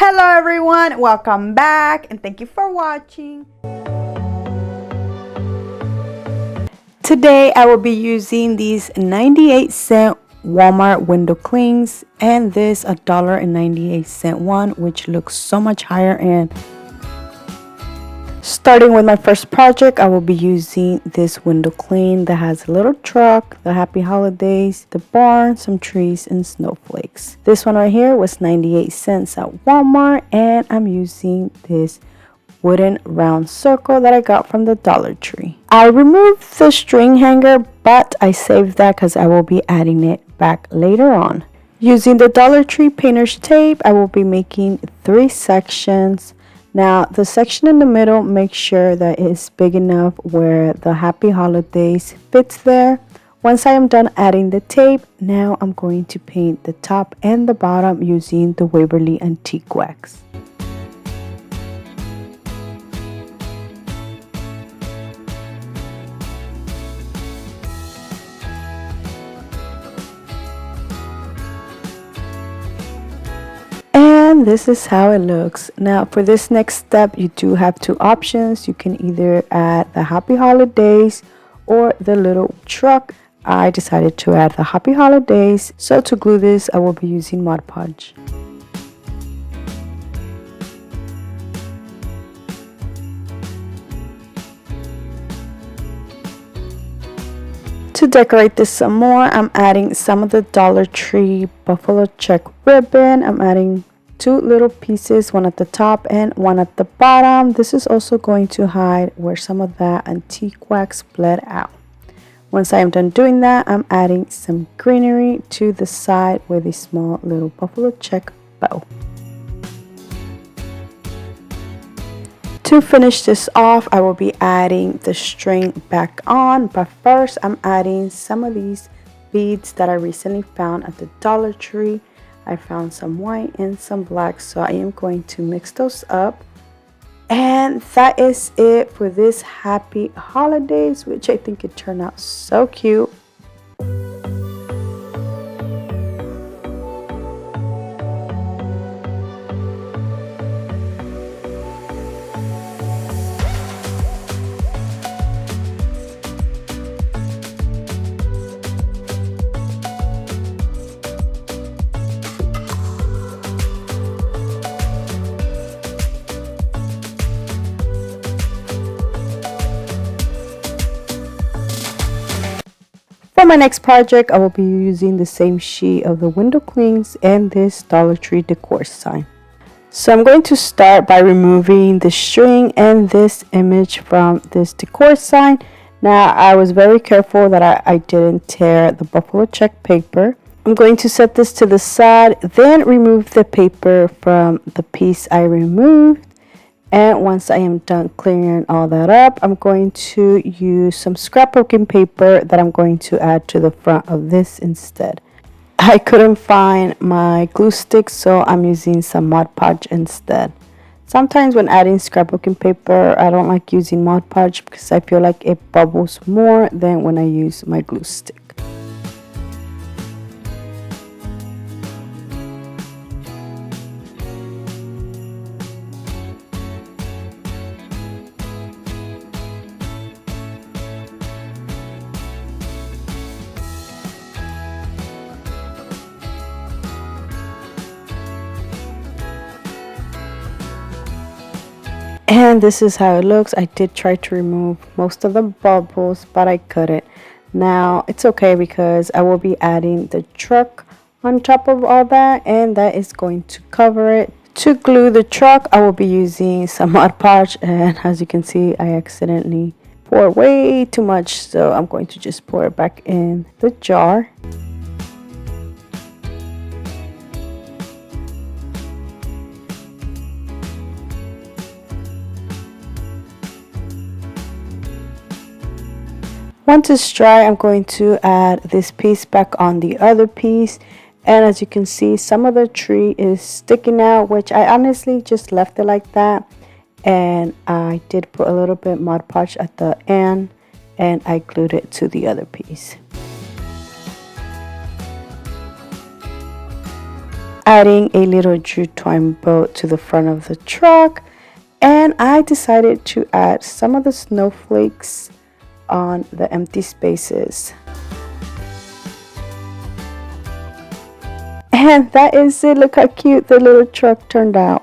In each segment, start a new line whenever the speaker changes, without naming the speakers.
Hello everyone, welcome back and thank you for watching. Today I will be using these 98-cent Walmart window clings and this $1.98 one, which looks so much higher end. Starting with my first project, I will be using this window cling that has a little truck, the happy holidays, the barn, some trees, and snowflakes. This one right here was 98 cents at Walmart, and I'm using this wooden round circle that I got from the Dollar Tree. I removed the string hanger, but I saved that because I will be adding it back later on. Using the Dollar Tree painter's tape, I will be making 3 sections. Now, the section in the middle, make sure that it's big enough where the happy holidays fits there. Once I am done adding the tape, now I'm going to paint the top and the bottom using the Waverly Antique Wax. And this is how it looks. Now for this next step, you do have 2 options. You can either add the happy holidays or the little truck. I decided to add the happy holidays. So to glue this, I will be using Mod Podge. To decorate this some more, I'm adding some of the Dollar Tree buffalo check ribbon. I'm adding 2 little pieces, one at the top and one at the bottom. This is also going to hide where some of that antique wax bled out. Once I am done doing that, I'm adding some greenery to the side with a small little buffalo check bow. To finish this off, I will be adding the string back on, but first I'm adding some of these beads that I recently found at the Dollar Tree. I found some white and some black, so I am going to mix those up. And that is it for this happy holidays, which I think it turned out so cute. For my next project, I will be using the same sheet of the window clings and this Dollar Tree decor sign. So I'm going to start by removing the string and this image from this decor sign. Now, I was very careful that I didn't tear the buffalo check paper. I'm going to set this to the side, then remove the paper from the piece I removed. And once I am done clearing all that up, I'm going to use some scrapbooking paper that I'm going to add to the front of this instead. I couldn't find my glue stick, so I'm using some Mod Podge instead. Sometimes when adding scrapbooking paper, I don't like using Mod Podge because I feel like it bubbles more than when I use my glue stick. And this is how it looks. I did try to remove most of the bubbles, but I couldn't. Now it's okay because I will be adding the truck on top of all that, and that is going to cover it. To glue the truck, I will be using some Mod Podge, and as you can see, I accidentally poured way too much, so I'm going to just pour it back in the jar. Once it's dry, I'm going to add this piece back on the other piece. And as you can see, some of the tree is sticking out, which I honestly just left it like that. And I did put a little bit Mod Podge at the end, and I glued it to the other piece. adding a little jute twine bow to the front of the truck, and I decided to add some of the snowflakes on the empty spaces. And that is it. Look how cute the little truck turned out.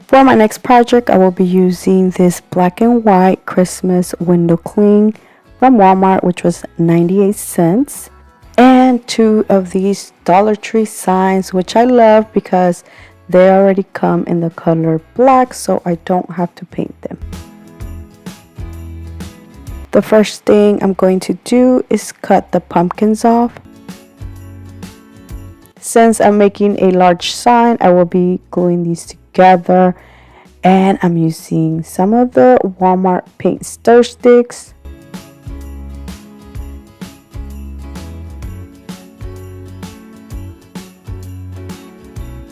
For my next project, I will be using this black and white Christmas window cling from Walmart, which was 98 cents. And 2 of these Dollar Tree signs, which I love because they already come in the color black, so I don't have to paint them. The first thing I'm going to do is cut the pumpkins off. Since I'm making a large sign, I will be gluing these together, and I'm using some of the Walmart paint stir sticks.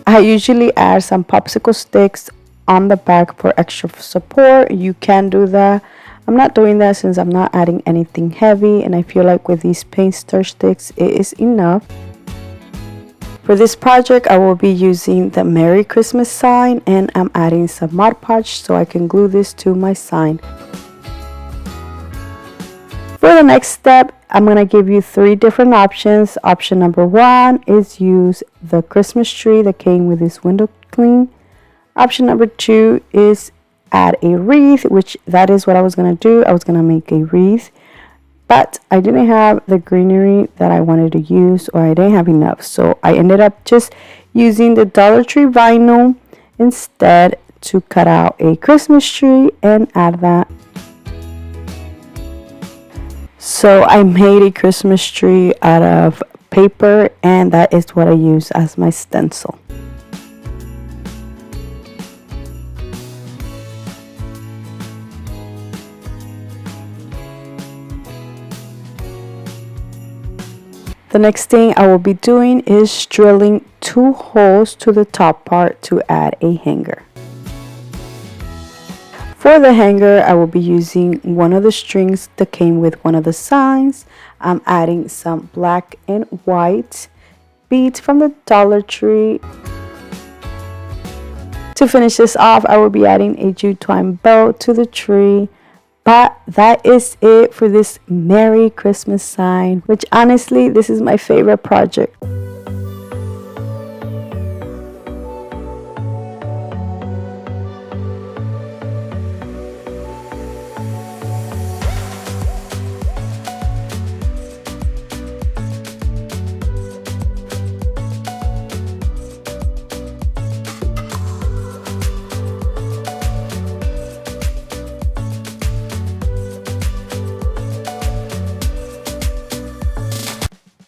I usually add some popsicle sticks on the back for extra support. You can do that. I'm not doing that since I'm not adding anything heavy, and I feel like with these paint stir sticks it is enough. For this project, I will be using the Merry Christmas sign, and I'm adding some Mod Podge so I can glue this to my sign. For the next step, I'm going to give you 3 different options. Option number 1 is use the Christmas tree that came with this window cling. Option number 2 is add a wreath, which that is what I was going to do. I was going to make a wreath, but I didn't have the greenery that I wanted to use, or I didn't have enough. So I ended up just using the Dollar Tree vinyl instead to cut out a Christmas tree and add that. So I made a Christmas tree out of paper, and that is what I use as my stencil. The next thing I will be doing is drilling 2 holes to the top part to add a hanger. For the hanger, I will be using one of the strings that came with one of the signs. I'm adding some black and white beads from the Dollar Tree. To finish this off, I will be adding a jute twine bow to the tree. But that is it for this Merry Christmas sign, which honestly, this is my favorite project.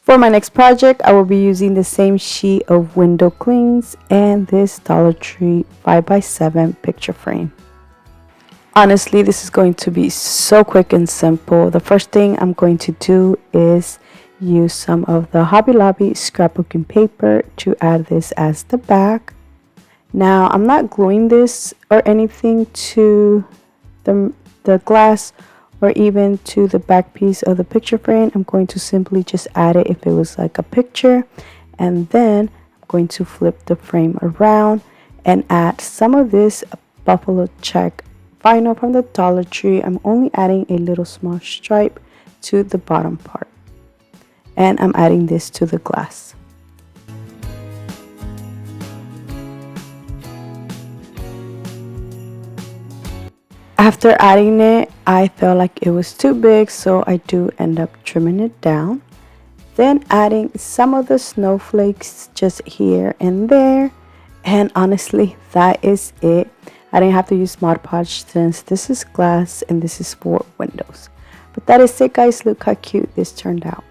For my next project, I will be using the same sheet of window clings and this Dollar Tree 5x7 picture frame. Honestly, this is going to be so quick and simple. The first thing I'm going to do is use some of the Hobby Lobby scrapbooking paper to add this as the back. Now, I'm not gluing this or anything to the glass or even to the back piece of the picture frame. I'm going to simply just add it if it was like a picture, and then I'm going to flip the frame around and add some of this buffalo check vinyl from the Dollar Tree. I'm only adding a little small stripe to the bottom part, and I'm adding this to the glass. After adding it, I felt like it was too big, so I do end up trimming it down. Then adding some of the snowflakes just here and there. And honestly, that is it. I didn't have to use Mod Podge since this is glass and this is for windows. But that is it, guys. Look how cute this turned out.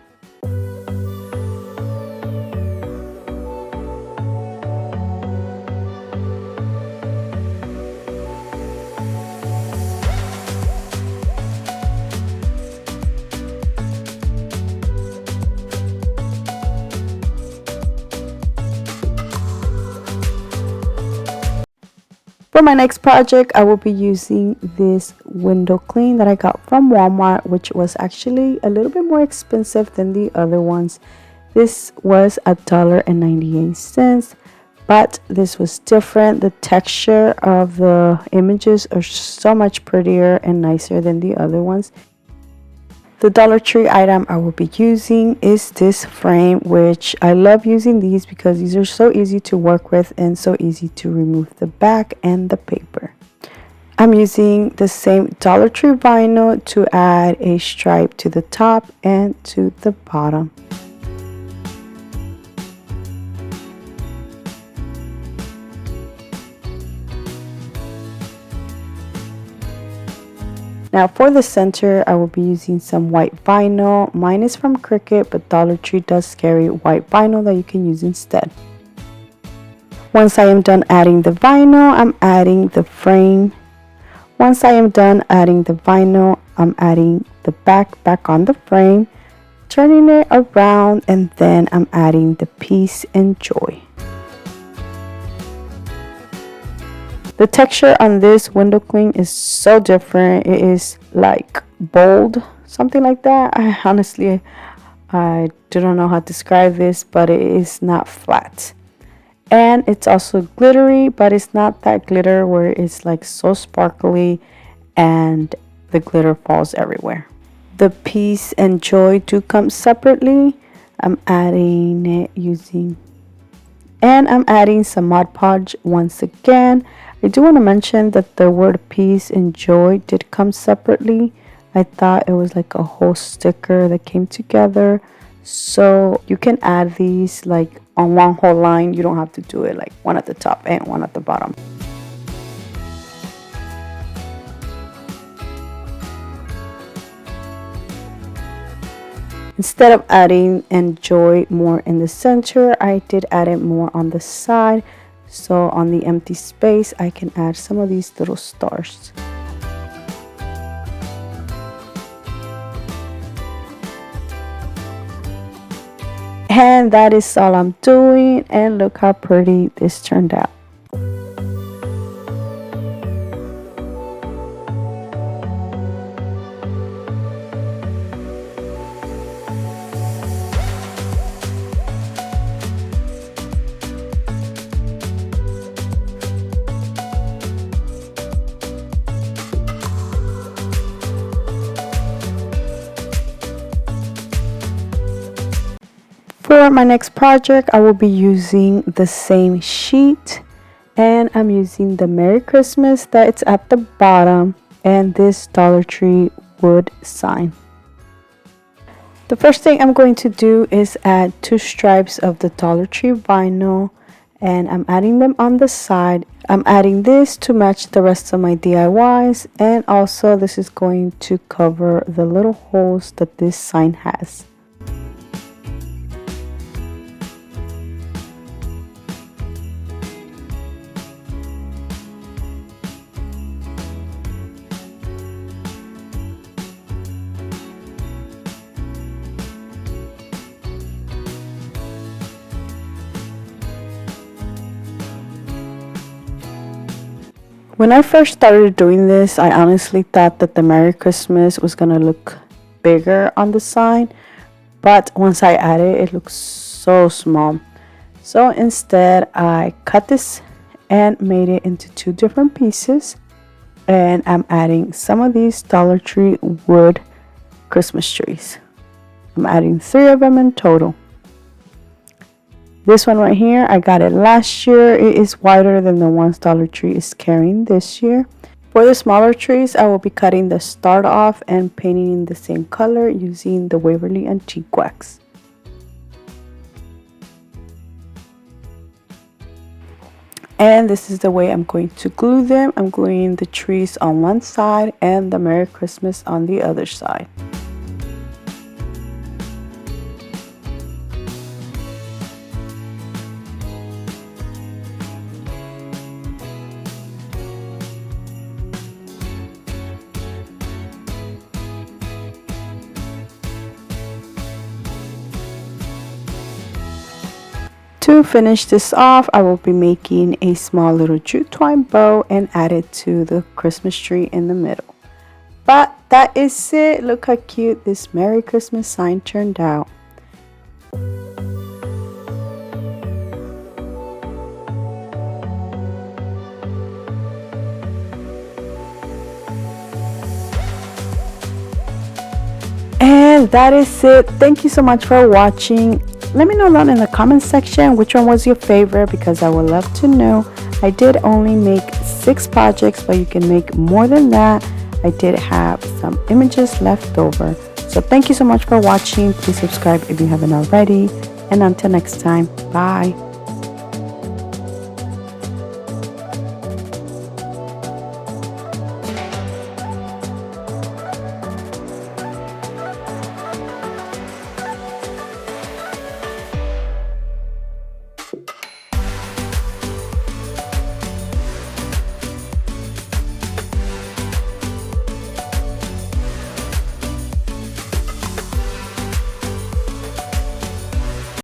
For my next project, I will be using this window clean that I got from Walmart, which was actually a little bit more expensive than the other ones. This was $1.98, but this was different. The texture of the images are so much prettier and nicer than the other ones. The Dollar Tree item I will be using is this frame, which I love using these because these are so easy to work with and so easy to remove the back and the paper. I'm using the same Dollar Tree vinyl to add a stripe to the top and to the bottom. Now for the center, I will be using some white vinyl. Mine is from Cricut, but Dollar Tree does carry white vinyl that you can use instead. Once I am done adding the vinyl, I'm adding the frame. Once I am done adding the vinyl, I'm adding the back on the frame, turning it around, and then I'm adding the peace and joy. The texture on this window cling is so different. It is like bold, something like that. I don't know how to describe this, but it is not flat. And it's also glittery, but it's not that glitter where it's like so sparkly and the glitter falls everywhere. The peace and joy do come separately. I'm adding it I'm adding some Mod Podge once again. I do want to mention that the word peace and joy did come separately. I thought it was like a whole sticker that came together. So you can add these like on one whole line. You don't have to do it like one at the top and one at the bottom. Instead of adding enjoy more in the center, I did add it more on the side. So on the empty space, I can add some of these little stars. And that is all I'm doing. And look how pretty this turned out. For my next project, I will be using the same sheet, and I'm using the Merry Christmas that's at the bottom and this Dollar Tree wood sign. The first thing I'm going to do is add 2 stripes of the Dollar Tree vinyl, and I'm adding them on the side. I'm adding this to match the rest of my DIYs, and also this is going to cover the little holes that this sign has. When I first started doing this, I honestly thought that the Merry Christmas was gonna look bigger on the sign, but once I added it, it looks so small. So instead, I cut this and made it into 2 different pieces, and I'm adding some of these Dollar Tree wood Christmas trees. I'm adding 3 of them in total. This one right here, I got it last year. It is wider than the ones Dollar Tree is carrying this year. For the smaller trees, I will be cutting the start off and painting in the same color using the Waverly Antique Wax. And this is the way I'm going to glue them. I'm gluing the trees on one side and the Merry Christmas on the other side. To finish this off, I will be making a small little jute twine bow and add it to the Christmas tree in the middle. But that is it. Look how cute this Merry Christmas sign turned out. And that is it. Thank you so much for watching. Let me know down in the comment section which one was your favorite, because I would love to know. I did only make 6 projects, but you can make more than that. I did have some images left over. So thank you so much for watching. Please subscribe if you haven't already. And until next time, bye.